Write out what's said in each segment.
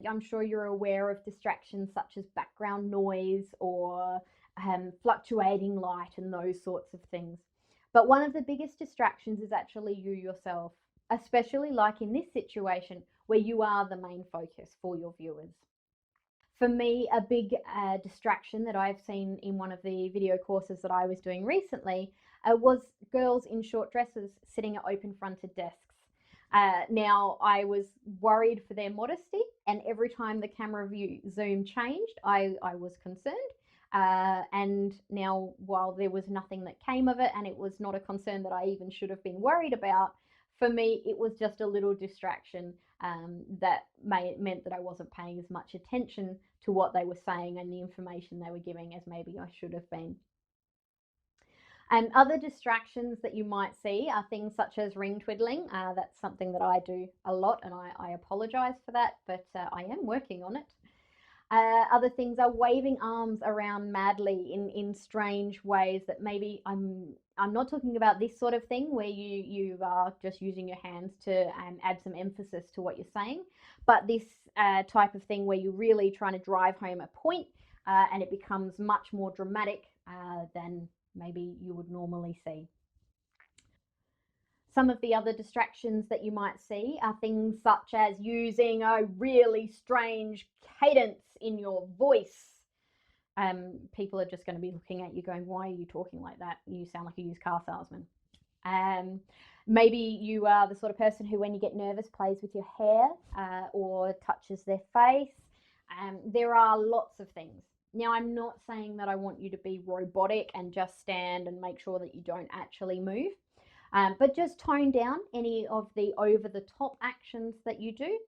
I'm sure you're aware of distractions such as background noise or fluctuating light and those sorts of things. But one of the biggest distractions is actually you yourself, especially like in this situation where you are the main focus for your viewers. For me, a big distraction that I've seen in one of the video courses that I was doing recently was girls in short dresses sitting at open fronted desks. Now, I was worried for their modesty, and every time the camera view zoom changed, I was concerned. And now, while there was nothing that came of it, and it was not a concern that I even should have been worried about, for me, it was just a little distraction that meant that I wasn't paying as much attention to what they were saying and the information they were giving as maybe I should have been. And other distractions that you might see are things such as ring twiddling. That's something that I do a lot, and I apologize for that, but I am working on it. Other things are waving arms around madly in strange ways that maybe I'm not talking about this sort of thing where you are just using your hands to add some emphasis to what you're saying, but this type of thing where you're really trying to drive home a point and it becomes much more dramatic than maybe you would normally see. Some of the other distractions that you might see are things such as using a really strange cadence in your voice. People are just going to be looking at you going, why are you talking like that? You sound like a used car salesman. Maybe you are the sort of person who, when you get nervous, plays with your hair or touches their face. There are lots of things. Now, I'm not saying that I want you to be robotic and just stand and make sure that you don't actually move. But just tone down any of the over the top actions that you do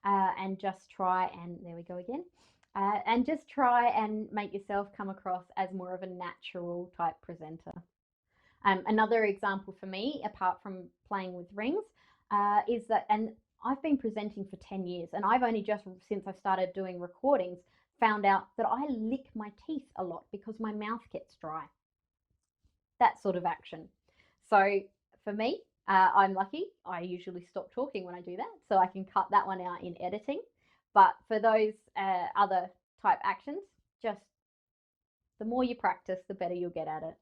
and just try and, there we go again, and just try and make yourself come across as more of a natural type presenter. Another example for me, apart from playing with rings, is that, and I've been presenting for 10 years, and I've only just, since I've started doing recordings, found out that I lick my teeth a lot because my mouth gets dry. That sort of action. So for me, I'm lucky. I usually stop talking when I do that, so I can cut that one out in editing. But for those other type actions, just the more you practice, the better you'll get at it.